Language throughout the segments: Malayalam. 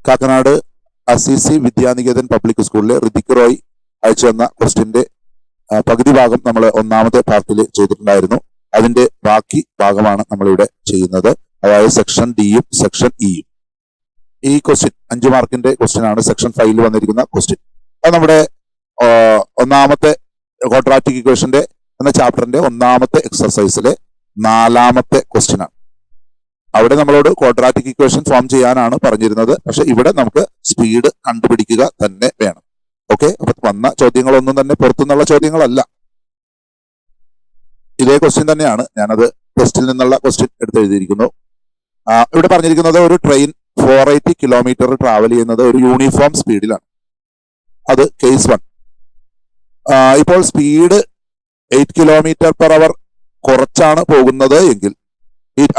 കാക്കനാട് അസിസി വിദ്യാനികേതൻ പബ്ലിക് സ്കൂളിലെ ഋതിക് റോയ് അയച്ചു തന്ന ക്വസ്റ്റ്യന്റെ പകുതി ഭാഗം നമ്മൾ ഒന്നാമത്തെ പാർട്ടിൽ ചെയ്തിട്ടുണ്ടായിരുന്നു. അതിന്റെ ബാക്കി ഭാഗമാണ് നമ്മളിവിടെ ചെയ്യുന്നത്. അതായത് സെക്ഷൻ ഡിയും സെക്ഷൻ ഇയും. ഈ ക്വസ്റ്റ്യൻ 5 മാർക്കിന്റെ ക്വസ്റ്റ്യൻ ആണ്. സെക്ഷൻ 5 വന്നിരിക്കുന്ന ക്വസ്റ്റ്യൻ അത് നമ്മുടെ ഒന്നാമത്തെ ക്വാഡ്രാറ്റിക് ഇക്വേഷന്റെ എന്ന ചാപ്റ്ററിന്റെ ഒന്നാമത്തെ എക്സർസൈസിലെ 4ാമത്തെ ക്വസ്റ്റ്യൻ ആണ്. അവിടെ നമ്മളോട് ക്വാഡ്രാറ്റിക് ഇക്വേഷൻ ഫോം ചെയ്യാനാണ് പറഞ്ഞിരുന്നത്. പക്ഷെ ഇവിടെ നമുക്ക് സ്പീഡ് കണ്ടുപിടിക്കുക തന്നെ വേണം. ഓക്കെ, അപ്പൊ വന്ന ചോദ്യങ്ങളൊന്നും തന്നെ പുറത്തുനിന്നുള്ള ചോദ്യങ്ങളല്ല, ഇതേ ക്വസ്റ്റ്യൻ തന്നെയാണ്. ഞാനത് ടെസ്റ്റിൽ നിന്നുള്ള ക്വസ്റ്റ്യൻ എടുത്ത് എഴുതിയിരിക്കുന്നു. ഇവിടെ പറഞ്ഞിരിക്കുന്നത് ഒരു ട്രെയിൻ 480 കിലോമീറ്റർ ട്രാവൽ ചെയ്യുന്നത് ഒരു യൂണിഫോം സ്പീഡിലാണ്. അത് കേസ് 1. ഇപ്പോൾ സ്പീഡ് 8 km/h കുറച്ചാണ് പോകുന്നത് എങ്കിൽ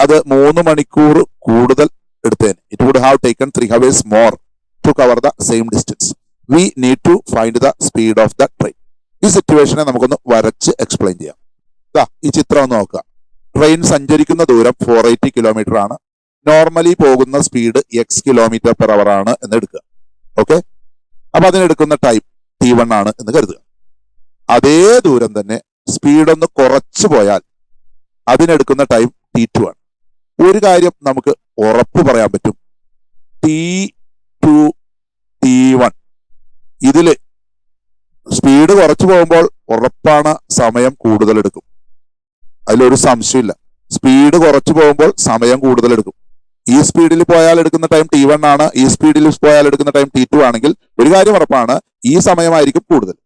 അത് 3 മണിക്കൂർ കൂടുതൽ എടുത്തേനെ. It would have taken 3 hours more to cover the same distance. We need to find the speed of the train. ഈ സിറ്റുവേഷനെ നമുക്കൊന്ന് വരച്ച് എക്സ്പ്ലെയിൻ ചെയ്യാം. ഈ ചിത്രം ഒന്ന് നോക്കുക. ട്രെയിൻ സഞ്ചരിക്കുന്ന ദൂരം 480 കിലോമീറ്റർ ആണ്. നോർമലി പോകുന്ന സ്പീഡ് x km/h ആണ് എന്ന് എടുക്കുക. ഓക്കെ, അപ്പൊ അതിനെടുക്കുന്ന ടൈം t1 ആണ് എന്ന് കരുതുക. അതേ ദൂരം തന്നെ സ്പീഡ് ഒന്ന് കുറച്ചു പോയാൽ അതിനെടുക്കുന്ന ടൈം t2 ആണ്. ഒരു കാര്യം നമുക്ക് ഉറപ്പ് പറയാൻ പറ്റും, t2 t1 ഇതില് സ്പീഡ് കുറച്ചു പോകുമ്പോൾ ഉറപ്പാണ് സമയം കൂടുതൽ എടുക്കും. അതിലൊരു സംശയമില്ല. സ്പീഡ് കുറച്ചു പോകുമ്പോൾ സമയം കൂടുതൽ എടുക്കും. ഈ സ്പീഡിൽ പോയാൽ എടുക്കുന്ന ടൈം t1 ആണ്, ഈ സ്പീഡിൽ പോയാൽ എടുക്കുന്ന ടൈം t2 ആണെങ്കിൽ ഒരു കാര്യം ഉറപ്പാണ്, ഈ സമയമായിരിക്കും കൂടുതൽ.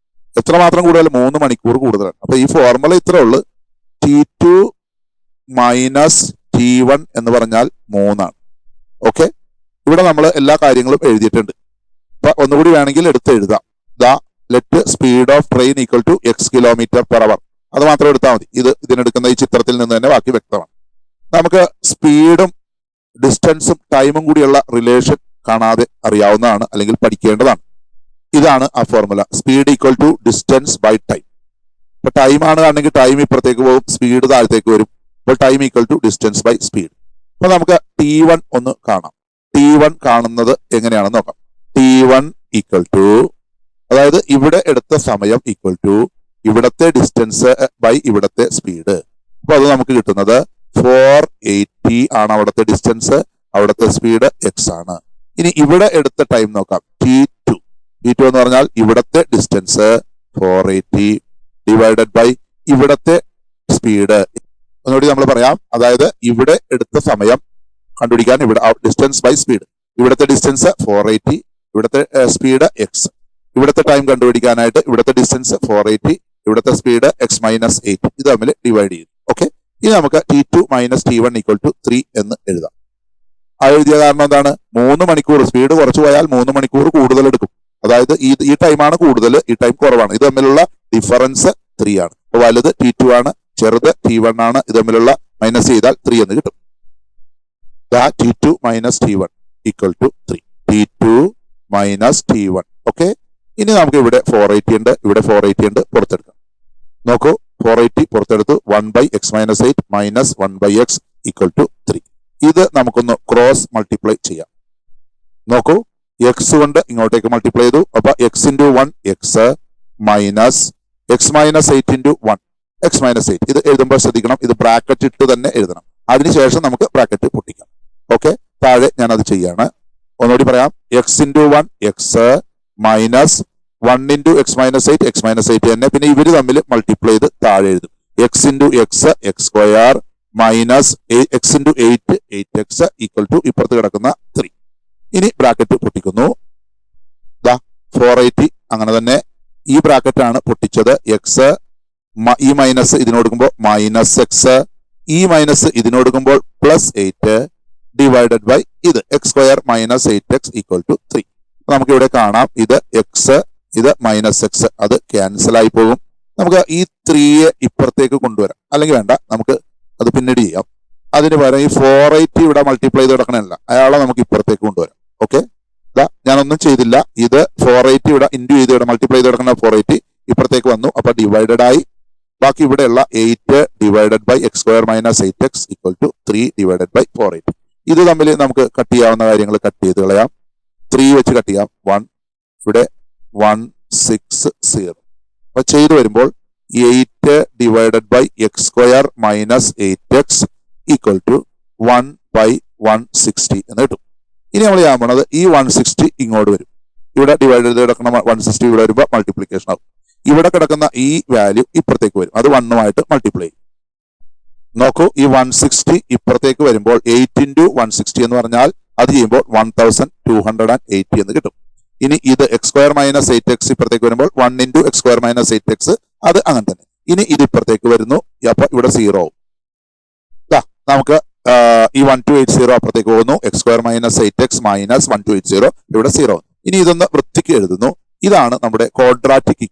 എത്രമാത്രം കൂടുതൽ? 3 മണിക്കൂർ കൂടുതലാണ്. അപ്പൊ ഈ ഫോർമുല ഇത്രേ ഉള്ളു, t2 മൈനസ് t1 എന്ന് പറഞ്ഞാൽ 3 ആണ്. ഓക്കെ, ഇവിടെ നമ്മൾ എല്ലാ കാര്യങ്ങളും എഴുതിയിട്ടുണ്ട്. അപ്പൊ ഒന്നുകൂടി വേണമെങ്കിൽ എടുത്ത് എഴുതാം. Let speed of train equal to x km/h. അത് മാത്രം എടുത്താൽ മതി. ഇതിനെടുക്കുന്ന ഈ ചിത്രത്തിൽ നിന്ന് തന്നെ ബാക്കി വ്യക്തമാണ്. നമുക്ക് സ്പീഡും ഡിസ്റ്റൻസും ടൈമും കൂടിയുള്ള റിലേഷൻ കാണാതെ അറിയാവുന്നതാണ്, അല്ലെങ്കിൽ പഠിക്കേണ്ടതാണ്. ഇതാണ് ആ formula, speed equal to distance by time. ഇപ്പൊ ടൈം ആണ് ആണെങ്കിൽ ടൈം ഇപ്പുറത്തേക്ക് പോകും, സ്പീഡ് താഴത്തേക്ക് വരും. അപ്പോൾ time equal to distance by speed. അപ്പൊ നമുക്ക് t1 ഒന്ന് കാണാം. t1 കാണുന്നത് എങ്ങനെയാണെന്ന് നോക്കാം. t1 ഈക്വൽ ടു, അതായത് ഇവിടെ എടുത്ത സമയം ഈക്വൽ ടു ഇവിടത്തെ ഡിസ്റ്റൻസ് ബൈ ഇവിടത്തെ സ്പീഡ്. അപ്പൊ അത് നമുക്ക് കിട്ടുന്നത് 480 ആണ് അവിടത്തെ ഡിസ്റ്റൻസ്, അവിടത്തെ സ്പീഡ് x ആണ്. ഇനി ഇവിടെ എടുത്ത ടൈം നോക്കാം, t2 എന്ന് പറഞ്ഞാൽ ഇവിടത്തെ ഡിസ്റ്റൻസ് 480 ഡിവൈഡഡ് ബൈ ഇവിടത്തെ സ്പീഡ്. ഒന്നുകൂടി നമ്മൾ പറയാം, അതായത് ഇവിടെ എടുത്ത സമയം കണ്ടുപിടിക്കാൻ ഇവിടെ ഡിസ്റ്റൻസ് ബൈ സ്പീഡ്, ഇവിടത്തെ ഡിസ്റ്റൻസ് 480, ഇവിടത്തെ സ്പീഡ് x. ഇവിടത്തെ ടൈം കണ്ടുപിടിക്കാനായിട്ട് ഇവിടത്തെ ഡിസ്റ്റൻസ് 480, ഇവിടത്തെ സ്പീഡ് x-8, ഇത് തമ്മിൽ ഡിവൈഡ് ചെയ്തു. ഓക്കെ, ഇനി നമുക്ക് t2 minus t1 equal to 3 എന്ന് എഴുതാം. ആ എഴുതിയ കാരണം എന്താണ്? 3 മണിക്കൂർ സ്പീഡ് കുറച്ചു പോയാൽ 3 മണിക്കൂർ കൂടുതൽ എടുക്കും. അതായത് ഈ ടൈമാണ് കൂടുതൽ, ഈ ടൈം കുറവാണ്. ഇത് തമ്മിലുള്ള ഡിഫറൻസ് 3 ആണ്. അപ്പൊ വലുത് t2 ആണ്, ചെറുത് t1 ആണ്. ഇത് തമ്മിലുള്ള മൈനസ് ചെയ്താൽ 3 എന്ന് കിട്ടും. t2 minus t1 equal to 3. t2 minus t1. Okay, ഇനി നമുക്ക് ഇവിടെ 480 ഉണ്ട്, ഇവിടെ 480 ഉണ്ട്, പുറത്തെടുക്കാം. നോക്കൂ, 480 പുറത്തെടുത്തു. 1/x-8 minus 1/x equal to 3. ഇത് നമുക്കൊന്ന് ക്രോസ് മൾട്ടിപ്ലൈ ചെയ്യാം. നോക്കൂ, x കൊണ്ട് ഇങ്ങോട്ടേക്ക് മൾട്ടിപ്ലൈ ചെയ്തു. അപ്പൊ x × 1 x minus x-8 × 1 x-8. ഇത് എഴുതുമ്പോൾ ശ്രദ്ധിക്കണം, ഇത് ബ്രാക്കറ്റ് ഇട്ട് തന്നെ എഴുതണം. അതിനുശേഷം നമുക്ക് ബ്രാക്കറ്റ് പൊട്ടിക്കാം. ഓക്കെ, താഴെ ഞാൻ അത് ചെയ്യാണ്. ഒന്നുകൂടി പറയാം, x × 1 x minus 1 × x-8 x-8 തന്നെ. പിന്നെ ഇവര് തമ്മിൽ മൾട്ടിപ്ലൈ ചെയ്ത് താഴെ എഴുതും. x × x x² minus x × 8 8x equal to ഇപ്പുറത്ത് കിടക്കുന്ന 3. ഇനി ബ്രാക്കറ്റ് പൊട്ടിക്കുന്നു. 480 അങ്ങനെ തന്നെ ഈ ബ്രാക്കറ്റ് ആണ് പൊട്ടിച്ചത്. x ഈ മൈനസ് ഇതിനോടുക്കുമ്പോൾ മൈനസ് x, ഈ മൈനസ് ഇതിനോടുക്കുമ്പോൾ +8 ഡിവൈഡഡ് ബൈ ഇത് x² minus 8x equal to 3. നമുക്ക് ഇവിടെ കാണാം, ഇത് x, ഇത് മൈനസ് x, അത് ക്യാൻസൽ ആയി പോകും. നമുക്ക് ഈ 3യെ ഇപ്പുറത്തേക്ക് കൊണ്ടുവരാം, അല്ലെങ്കിൽ വേണ്ട, നമുക്ക് അത് പിന്നീട് ചെയ്യാം. അതിന് പകരം ഈ 480 ഇവിടെ മൾട്ടിപ്ലൈ ചെയ്ത് കിടക്കണമല്ല, അയാളെ നമുക്ക് ഇപ്പുറത്തേക്ക് കൊണ്ടുവരാം. ഓക്കെ, ഞാനൊന്നും ചെയ്തില്ല. ഇത് 480 ഇവിടെ ഇൻഡു ചെയ്ത് ഇവിടെ മൾട്ടിപ്ലൈ ചെയ്ത് കിടക്കുന്ന 480 ഇപ്പുറത്തേക്ക് വന്നു. അപ്പൊ ഡിവൈഡഡ് ആയി. ബാക്കി ഇവിടെയുള്ള 8 divided by x² minus 8x equal to 3 divided by 480. ഇത് തമ്മിൽ നമുക്ക് കട്ട് ചെയ്യാവുന്ന കാര്യങ്ങൾ കട്ട് ചെയ്ത് കളയാം. 3 വെച്ച് കട്ട് ചെയ്യാം. 1 ഇവിടെ 160. അപ്പൊ ചെയ്തു വരുമ്പോൾ 8 divided by x square minus 8x equal to 1/160 എന്ന് കിട്ടും. ഇനി നമ്മൾ ചെയ്യാൻ പോണത് ഈ 160 ഇങ്ങോട്ട് വരും. ഇവിടെ ഡിവൈഡ് ചെയ്ത് കിടക്കുന്ന 160 ഇവിടെ വരുമ്പോൾ മൾട്ടിപ്ലിക്കേഷൻ ആവും. ഇവിടെ കിടക്കുന്ന ഈ വാല്യൂ ഇപ്പുറത്തേക്ക് വരും. അത് 1 മൾട്ടിപ്ലൈ ചെയ്യും. നോക്കൂ, ഈ 160 ഇപ്പുറത്തേക്ക് വരുമ്പോൾ 8 × 160 എന്ന് പറഞ്ഞാൽ അത് ചെയ്യുമ്പോൾ 1280 എന്ന് കിട്ടും. ഇനി ഇത് എക്സ് സ്ക്വയർ മൈനസ് 8x ഇപ്പുറത്തേക്ക് വരുമ്പോൾ 1 × x സ്ക്വയർ മൈനസ് 8x അത് അങ്ങനെ തന്നെ. ഇനി ഇത് ഇപ്പുറത്തേക്ക് വരുന്നു. അപ്പൊ ഇവിടെ 0 ആവും. നമുക്ക് ഈ 1280 അപ്പുറത്തേക്ക് പോകുന്നു. X square minus 8x minus 1280 ഇവിടെ 0. ഇനി ഇതൊന്ന് വൃത്തിക്ക് എഴുതുന്നു. ഇതാണ് നമ്മുടെ ക്വാഡ്രാറ്റിക്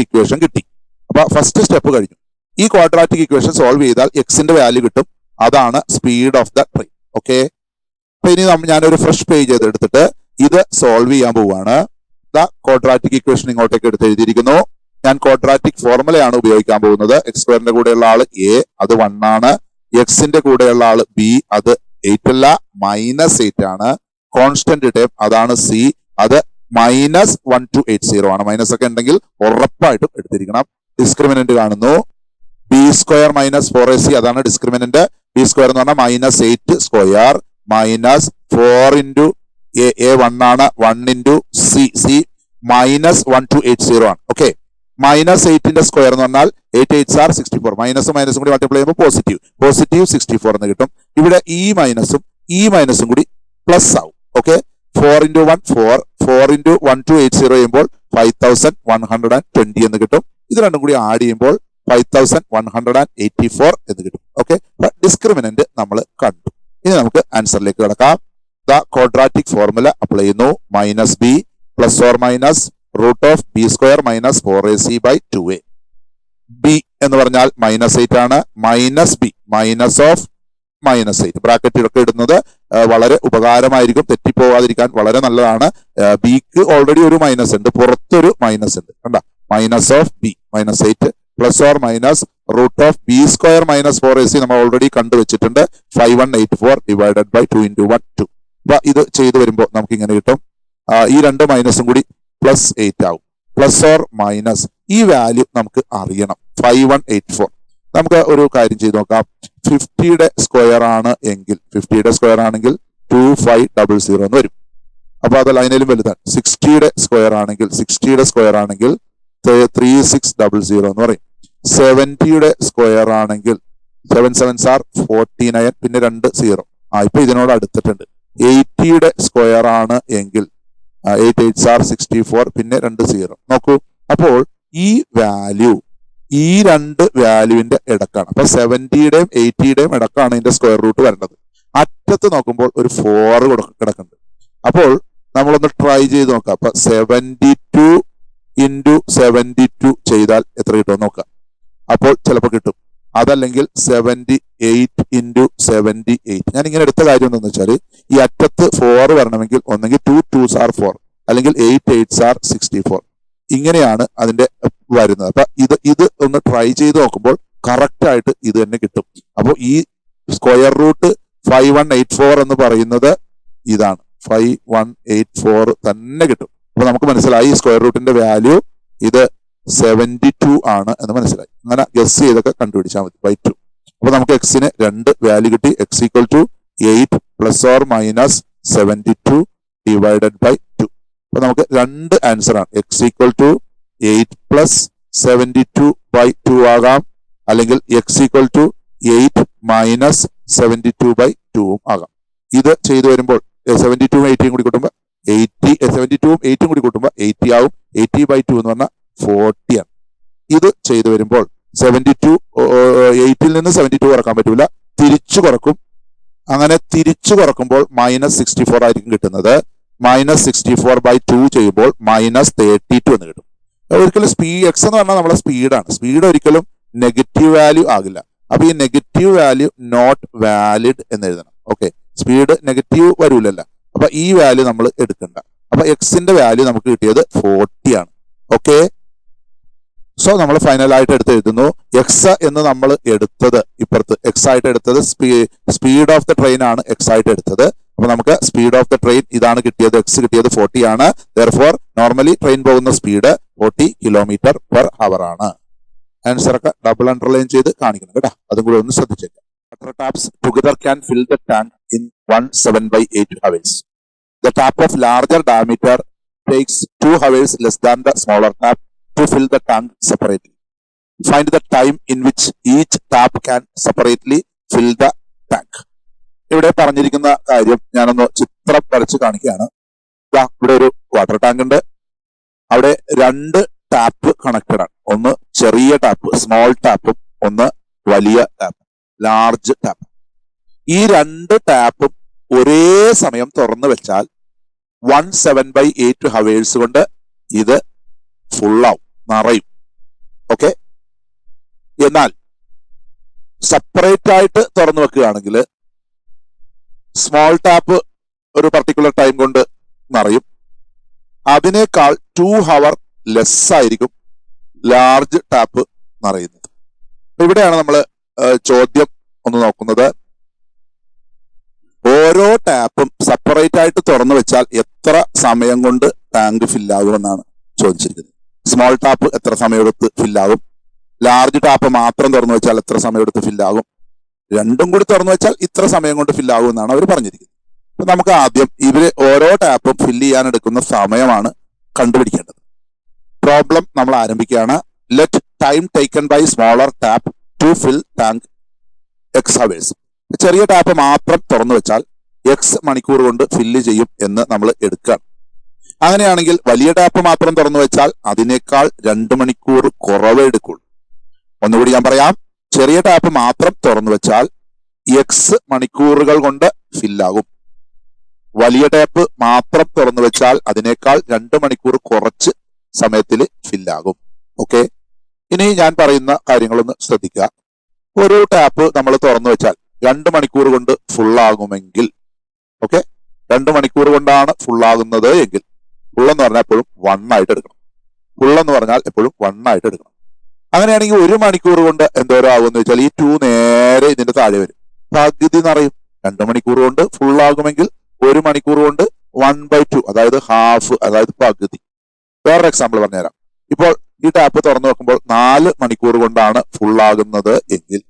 ഇക്വേഷൻ കിട്ടി. അപ്പൊ ഫസ്റ്റ് സ്റ്റെപ്പ് കഴിഞ്ഞു. ഈ ക്വാഡ്രാറ്റിക് ഇക്വേഷൻ സോൾവ് ചെയ്താൽ എക്സിന്റെ വാല്യൂ കിട്ടും. അതാണ് speed of the train. Okay, അപ്പൊ ഇനി ഞാനൊരു ഫ്രഷ് പേജ് എടുത്തിട്ട് ഇത് സോൾവ് ചെയ്യാൻ പോവുകയാണ്. ക്വാഡ്രാറ്റിക് ഇക്വേഷൻ ഇങ്ങോട്ടേക്ക് എടുത്ത് എഴുതിയിരിക്കുന്നു. ഞാൻ ക്വാഡ്രാറ്റിക് ഫോർമുലയാണ് ഉപയോഗിക്കാൻ പോകുന്നത്. എക്സ് സ്ക്വയറിന്റെ കൂടെയുള്ള ആള് എ, അത് 1 ആണ്. എക്സിന്റെ കൂടെയുള്ള ആള് ബി, അത് 8 അല്ല -8 ആണ്. കോൺസ്റ്റന്റ് ടേം അതാണ് സി, അത് -1280 ആണ്. മൈനസ് ഒക്കെ ഉണ്ടെങ്കിൽ ഉറപ്പായിട്ടും എടുത്തിരിക്കണം. ഡിസ്ക്രിമിനന്റ് കാണുന്നു. ബി സ്ക്വയർ മൈനസ് 4ac അതാണ് ഡിസ്ക്രിമിനന്റ്. ബി സ്ക്വയർ എന്ന് പറഞ്ഞാൽ -8 സ്ക്വയർ മൈനസ് 4 × a 1 ആണ്. 1 × c -1280 ആണ്. ഓക്കെ, -8ന്റെ സ്ക്വയർ എന്ന് പറഞ്ഞാൽ 8 8s are 64. മൈനസും കൂടി മൾട്ടിപ്ലൈ ചെയ്യുമ്പോൾ പോസിറ്റീവ് 64 എന്ന് കിട്ടും. ഇവിടെ ഈ മൈനസും കൂടി പ്ലസ് ആവും. ഓക്കെ, 4 × 1 4 4 × 1280 ചെയ്യുമ്പോൾ 5120 എന്ന് കിട്ടും. ഇത് രണ്ടും കൂടി ആഡ് ചെയ്യുമ്പോൾ 5184 എന്ന് കിട്ടും. ഓക്കെ, ഡിസ്ക്രിമിനന്റ് നമ്മൾ കണ്ടു. ഇനി നമുക്ക് ആൻസറിലേക്ക് കിടക്കാം. ദ ക്വാഡ്രാറ്റിക് ഫോർമുല അപ്ലൈ ചെയ്യുന്നു. -b ± √of b square minus 4ac/2a. B എന്ന് പറഞ്ഞാൽ -8 ആണ്. -b -8 ബ്രാക്കറ്റിലൊക്കെ ഇടുന്നത് വളരെ ഉപകാരമായിരിക്കും. തെറ്റിപ്പോവാതിരിക്കാൻ വളരെ നല്ലതാണ്. ബിക്ക് ഓൾറെഡി ഒരു മൈനസ് ഉണ്ട്, പുറത്തൊരു മൈനസ് ഉണ്ട്. കണ്ട, -b -8 ± √of b square minus 4ac നമ്മൾ ഓൾറെഡി കണ്ടുവച്ചിട്ടുണ്ട്. 5184 divided by 2 × 1 2. അപ്പൊ ഇത് ചെയ്തു വരുമ്പോൾ നമുക്ക് ഇങ്ങനെ കിട്ടും. ഈ രണ്ട് മൈനസും കൂടി +8 ആവും. ± ഈ വാല്യൂ നമുക്ക് അറിയണം. 5184. നമുക്ക് ഒരു കാര്യം ചെയ്ത് നോക്കാം. 50യുടെ സ്ക്വയർ ആണ് എങ്കിൽ 2500 എന്ന് വരും. അപ്പൊ അത് അതിനേലും വലുതാണ്. 60യുടെ സ്ക്വയർ ആണെങ്കിൽ 3600 എന്ന് പറയും. 70യുടെ സ്ക്വയർ ആണെങ്കിൽ 7 7s are 49 പിന്നെ 2 0. ഇപ്പൊ ഇതിനോട് അടുത്തിട്ടുണ്ട്. 80യുടെ സ്ക്വയർ ആണ് എങ്കിൽ 8 8s are 64 പിന്നെ 2 0. നോക്കൂ, അപ്പോൾ ഈ വാല്യൂ ഈ രണ്ട് വാല്യൂവിന്റെ ഇടക്കാണ്. അപ്പൊ 70യുടെയും 80യുടെയും ഇടക്കാണ് ഇതിന്റെ സ്ക്വയർ റൂട്ട് വരേണ്ടത്. അറ്റത്ത് നോക്കുമ്പോൾ ഒരു 4 കിടക്കുന്നുണ്ട്. അപ്പോൾ നമ്മളൊന്ന് ട്രൈ ചെയ്ത് നോക്കാം. അപ്പൊ 72 × 72 ചെയ്താൽ എത്ര കിട്ടുമെന്ന് നോക്കാം. അപ്പോൾ ചിലപ്പോൾ കിട്ടും. അതല്ലെങ്കിൽ 78 × 78. ഞാൻ ഇങ്ങനെ എടുത്ത കാര്യം എന്താണെന്ന് വെച്ചാൽ ഈ അറ്റത്ത് 4 വരണമെങ്കിൽ ഒന്നെങ്കിൽ 2 2s are 4 അല്ലെങ്കിൽ 8 8s are 64. ഇങ്ങനെയാണ് അതിന്റെ വരുന്നത്. അപ്പൊ ഇത് ഒന്ന് ട്രൈ ചെയ്ത് നോക്കുമ്പോൾ കറക്റ്റ് ആയിട്ട് ഇത് തന്നെ കിട്ടും. അപ്പോൾ ഈ സ്ക്വയർ റൂട്ട് 5184 എന്ന് പറയുന്നത് ഇതാണ്. 5184 തന്നെ കിട്ടും. അപ്പൊ നമുക്ക് മനസ്സിലായി ഈ സ്ക്വയർ റൂട്ടിന്റെ വാല്യൂ ഇത് 72 ആണ് എന്ന് മനസ്സിലായി. അങ്ങനെ ഗസ് ചെയ്തൊക്കെ കണ്ടുപിടിച്ചാൽ മതി. /2. അപ്പൊ നമുക്ക് എക്സിന് 2 വാല്യൂ കിട്ടി. x = 8 ± 72 divided by 2. അപ്പൊ നമുക്ക് 2 ആൻസർ ആണ്. x = 8 + 72/2 ആകാം, അല്ലെങ്കിൽ x = 8 - 72/2 ആകാം. ഇത് ചെയ്തു വരുമ്പോൾ 72ഉം 80ഉം കൂടി കൂട്ടുമ്പോൾ 72ഉം 8ഉം കൂടി കൂട്ടുമ്പോൾ 80 ആവും. 80/2 എന്ന് പറഞ്ഞാൽ 40 ആണ്. ഇത് ചെയ്തു വരുമ്പോൾ 72 8ൽ നിന്ന് 72 കുറക്കാൻ പറ്റൂല, തിരിച്ചു കുറക്കും. അങ്ങനെ തിരിച്ചു കുറക്കുമ്പോൾ -64 ആയിരിക്കും കിട്ടുന്നത്. -64/2 ചെയ്യുമ്പോൾ -32 എന്ന് കിട്ടും. ഒരിക്കലും എക്സ് എന്ന് പറഞ്ഞാൽ നമ്മളെ സ്പീഡാണ്. സ്പീഡ് ഒരിക്കലും നെഗറ്റീവ് വാല്യൂ ആകില്ല. അപ്പൊ ഈ നെഗറ്റീവ് വാല്യൂ നോട്ട് വാലിഡ് എന്ന് എഴുതണം. ഓക്കെ, സ്പീഡ് നെഗറ്റീവ് വരൂലല്ല. അപ്പൊ ഈ വാല്യൂ നമ്മൾ എടുക്കണ്ട. അപ്പൊ എക്സിന്റെ വാല്യൂ നമുക്ക് കിട്ടിയത് 40 ആണ്. ഓക്കെ, സോ നമ്മൾ ഫൈനലായിട്ട് എഴുതുന്നു. എക്സ് എന്ന് നമ്മൾ എടുത്തത് ഇപ്പുറത്ത് എക്സ് ആയിട്ട് എടുത്തത് സ്പീഡ് ഓഫ് ദ ട്രെയിൻ ആണ് എക്സ് ആയിട്ട് എടുത്തത്. അപ്പൊ നമുക്ക് സ്പീഡ് ഓഫ് ദ ട്രെയിൻ ഇതാണ് കിട്ടിയത്, എക്സ് കിട്ടിയത് 40 ആണ്. ദെയർഫോർ നോർമലി ട്രെയിൻ പോകുന്ന സ്പീഡ് 40 km/h ആണ്. ആൻസർ ഒക്കെ ഡബിൾ അണ്ടർലൈൻ ചെയ്ത് കാണിക്കണം കേട്ടോ, അതും കൂടി ഒന്ന് ശ്രദ്ധിച്ചേക്കാം. Water taps together can fill the tank in 1 7/8 hours. The tap of larger diameter takes 2 hours less than the smaller tap to fill the tank separately. Find the time in which each tap can separately fill the tank. ഇവിടെ പറഞ്ഞിരിക്കുന്ന കാര്യം ഞാനൊന്ന് ചിത്രം വരച്ച് കാണിക്കുകയാണ്. ഇവിടെ ഒരു വാട്ടർ ടാങ്ക് ഉണ്ട്, അവിടെ 2 ടാപ്പ് കണക്റ്റഡ് ആണ്. ഒന്ന് ചെറിയ ടാപ്പ് സ്മോൾ ടാപ്പും ഒന്ന് വലിയ ടാപ്പ് ലാർജ് ടാപ്പ്. ഈ 2 ടാപ്പും ഒരേ സമയം തുറന്നു വെച്ചാൽ 1 7/8 hours കൊണ്ട് ഇത് ഫുള്ളാവും, നിറയും. ഓക്കെ, എന്നാൽ സെപ്പറേറ്റ് ആയിട്ട് തുറന്നു വെക്കുകയാണെങ്കിൽ സ്മോൾ ടാപ്പ് ഒരു പർട്ടിക്കുലർ ടൈം കൊണ്ട് നിറയും, അതിനേക്കാൾ 2 hours ലെസ് ആയിരിക്കും ലാർജ് ടാപ്പ് നിറയുന്നത്. ഇവിടെയാണ് നമ്മൾ ചോദ്യം ഒന്ന് നോക്കുന്നത്. ഓരോ ടാപ്പും സെപ്പറേറ്റ് ആയിട്ട് തുറന്നു വെച്ചാൽ എത്ര സമയം കൊണ്ട് ടാങ്ക് ഫില്ലാകുമെന്നാണ് ചോദിച്ചിരിക്കുന്നത്. സ്മോൾ ടാപ്പ് എത്ര സമയമെടുത്ത് ഫില്ലാകും, ലാർജ് ടാപ്പ് മാത്രം തുറന്നു വെച്ചാൽ എത്ര സമയമെടുത്ത് ഫില്ലാകും, രണ്ടും കൂടി തുറന്നു വെച്ചാൽ ഇത്ര സമയം കൊണ്ട് ഫില്ലാകും എന്നാണ് അവർ പറഞ്ഞിരിക്കുന്നത്. അപ്പൊ നമുക്ക് ആദ്യം ഇവര് ഓരോ ടാപ്പും ഫില്ല് ചെയ്യാൻ എടുക്കുന്ന സമയമാണ് കണ്ടുപിടിക്കേണ്ടത്. പ്രോബ്ലം നമ്മൾ ആരംഭിക്കുകയാണ്. Let time taken by smaller tap to fill tank x hours. ചെറിയ ടാപ്പ് മാത്രം തുറന്നു വെച്ചാൽ എക്സ് മണിക്കൂർ കൊണ്ട് ഫില്ല് ചെയ്യും എന്ന് നമ്മൾ എടുക്കുകയാണ്. അങ്ങനെയാണെങ്കിൽ വലിയ ടാപ്പ് മാത്രം തുറന്നു വെച്ചാൽ അതിനേക്കാൾ 2 മണിക്കൂർ കുറവേ എടുക്കുള്ളൂ. ഒന്നുകൂടി ഞാൻ പറയാം, ചെറിയ ടാപ്പ് മാത്രം തുറന്നു വെച്ചാൽ എക്സ് മണിക്കൂറുകൾ കൊണ്ട് ഫില്ലാകും. വലിയ ടാപ്പ് മാത്രം തുറന്നു വെച്ചാൽ അതിനേക്കാൾ 2 മണിക്കൂർ കുറച്ച് സമയത്തിൽ ഫില്ലാകും. ഓക്കെ, ഇനി ഞാൻ പറയുന്ന കാര്യങ്ങളൊന്ന് ശ്രദ്ധിക്കുക. ഒരു ടാപ്പ് നമ്മൾ തുറന്നു വെച്ചാൽ 2 മണിക്കൂർ കൊണ്ട് ഫുള്ളാകുമെങ്കിൽ, ഓക്കെ, 2 മണിക്കൂർ കൊണ്ടാണ് ഫുള്ളാകുന്നത് എങ്കിൽ ഫുള്ളെന്ന് പറഞ്ഞാൽ എപ്പോഴും 1 ആയിട്ട് എടുക്കണം. ഫുള്ളെന്ന് പറഞ്ഞാൽ എപ്പോഴും 1 ആയിട്ട് എടുക്കണം. അങ്ങനെയാണെങ്കിൽ 1 മണിക്കൂർ കൊണ്ട് എന്തോരം ആകുമെന്ന് വെച്ചാൽ ഈ 2 നേരെ ഇതിന്റെ താഴെ വരും, പകുതി നിറയും. 2 മണിക്കൂർ കൊണ്ട് ഫുള്ളാകുമെങ്കിൽ 1 മണിക്കൂർ കൊണ്ട് 1/2, അതായത് ഹാഫ്, അതായത് പകുതി. വേറൊരു എക്സാമ്പിൾ പറഞ്ഞുതരാം. ഇപ്പോൾ ഈ ടാപ്പ് തുറന്നു വെക്കുമ്പോൾ 4 മണിക്കൂർ കൊണ്ടാണ് ഫുള്ളാകുന്നത് എങ്കിൽ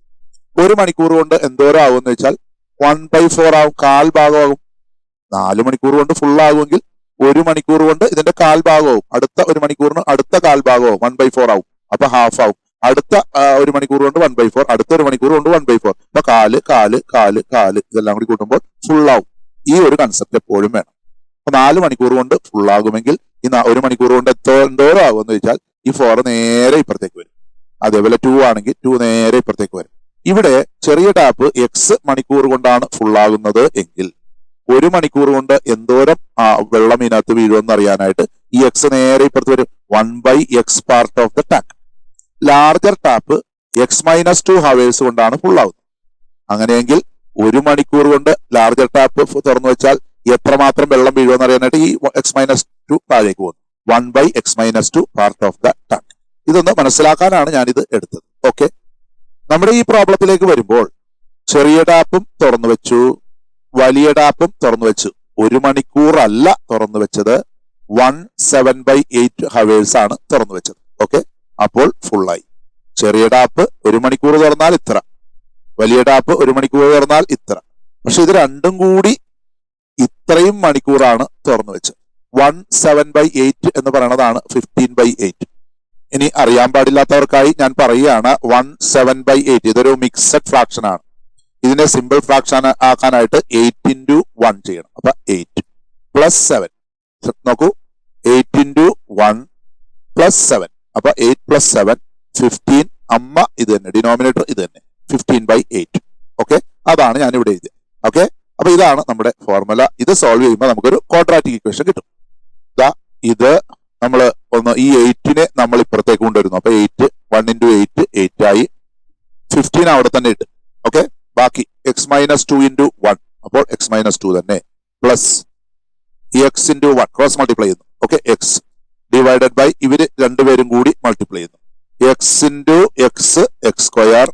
1 മണിക്കൂർ കൊണ്ട് എന്തോരം ആകുമെന്ന് വെച്ചാൽ 1/4 ആവും, 1/4 ഭാഗമാകും. 4 മണിക്കൂർ കൊണ്ട് ഫുള്ളാകുമെങ്കിൽ 1 മണിക്കൂർ കൊണ്ട് ഇതിന്റെ 1/4 ഭാഗമാവും, അടുത്ത 1 മണിക്കൂറിന് അടുത്ത 1/4 ഭാഗമാവും, 1/4 ആവും. അപ്പൊ ഹാഫ് ആവും. അടുത്ത 1 മണിക്കൂർ കൊണ്ട് 1/4, അടുത്ത 1 മണിക്കൂർ കൊണ്ട് 1/4. അപ്പൊ 4 ഇതെല്ലാം കൂടി കൂട്ടുമ്പോൾ ഫുള്ളാവും. ഈ ഒരു കൺസെപ്റ്റ് എപ്പോഴും വേണം. അപ്പൊ 4 മണിക്കൂർ കൊണ്ട് ഫുള്ളാകുമെങ്കിൽ ഈ 1 മണിക്കൂർ കൊണ്ട് എന്തോരം ആകുമെന്ന് ചോദിച്ചാൽ ഈ 4 നേരെ ഇപ്പുറത്തേക്ക് വരും. അതേപോലെ 2 ആണെങ്കിൽ 2 നേരെ ഇപ്പുറത്തേക്ക് വരും. ഇവിടെ ചെറിയ ടാപ്പ് എക്സ് മണിക്കൂർ കൊണ്ടാണ് ഫുള്ളാകുന്നത് എങ്കിൽ 1 മണിക്കൂർ കൊണ്ട് എന്തോരം വെള്ളം ഇതിനകത്ത് വീഴുമെന്ന് അറിയാനായിട്ട് ഈ എക്സ് നേരെ ഇപ്പുറത്ത് വരും. 1/x part of the tank. Larger tap x-2 hours കൊണ്ടാണ് ഫുള്ളാവുന്നത്. അങ്ങനെയെങ്കിൽ 1 മണിക്കൂർ കൊണ്ട് ലാർജർ ടാപ്പ് തുറന്നു വെച്ചാൽ എത്രമാത്രം വെള്ളം വീഴുമെന്ന് അറിയാനായിട്ട് ഈ x-2 താഴേക്ക് പോകുന്നു. 1/x-2 part of the tank. ഇതൊന്ന് മനസ്സിലാക്കാനാണ് ഞാനിത് എടുത്തത്. ഓക്കെ, നമ്മുടെ ഈ പ്രോബ്ലത്തിലേക്ക് വരുമ്പോൾ ചെറിയ ടാപ്പും തുറന്നു വെച്ചു, വലിയ ടാപ്പും തുറന്നു വെച്ചു. 1 മണിക്കൂർ അല്ല തുറന്നു വെച്ചത്, 1 7/8 hours ആണ് തുറന്നു വെച്ചത്. ഓക്കെ, അപ്പോൾ ഫുള്ളായി. ചെറിയ ടാപ്പ് 1 മണിക്കൂർ തുറന്നാൽ ഇത്ര, വലിയ ടാപ്പ് 1 മണിക്കൂർ തുറന്നാൽ ഇത്ര. പക്ഷെ ഇത് രണ്ടും കൂടി ഇത്രയും മണിക്കൂറാണ് തുറന്നു വെച്ചത്. 1 7/8 എന്ന് പറയുന്നതാണ് 15/8. ഇനി അറിയാൻ പാടില്ലാത്തവർക്കായി ഞാൻ പറയുകയാണ്, 1 7/8 ഇതൊരു മിക്സഡ് ഫ്രാക്ഷൻ ആണ്. ഇതിനെ സിമ്പിൾ ഫ്രാക്ഷൻ ആക്കാനായിട്ട് 8 into 1 ചെയ്യണം. അപ്പൊ 8 + 7 നോക്കൂ, 8 into 1 + 7. അപ്പൊ 8 + 7 15. അമ്മ ഇത് തന്നെ, ഡിനോമിനേറ്റർ ഇത് തന്നെ, 15/8. ഓക്കെ, അതാണ് ഞാൻ ഇവിടെ എഴുതിയത്. ഓക്കെ, അപ്പൊ ഇതാണ് നമ്മുടെ ഫോർമുല. ഇത് സോൾവ് ചെയ്യുമ്പോൾ നമുക്കൊരു ക്വാഡ്രാറ്റിക് ഇക്വേഷൻ കിട്ടും. ഇത് നമ്മൾ ഒന്ന് ഈ 8നെ നമ്മൾ ഇപ്പുറത്തേക്ക് കൊണ്ടുവരുന്നു. അപ്പൊ 8 1 into 8 8 ആയി. 15 അവിടെ തന്നെ ഇട്ട്. ഓക്കെ, ബാക്കി x-2 into 1, അപ്പോൾ x-2 തന്നെ plus x into 1 cross multiply ചെയ്യുന്നു. ഓക്കെ, x ഡിവൈഡഡ് ബൈ ഇവര് രണ്ടുപേരും കൂടി മൾട്ടിപ്ലൈ ചെയ്യുന്നു. x into x x²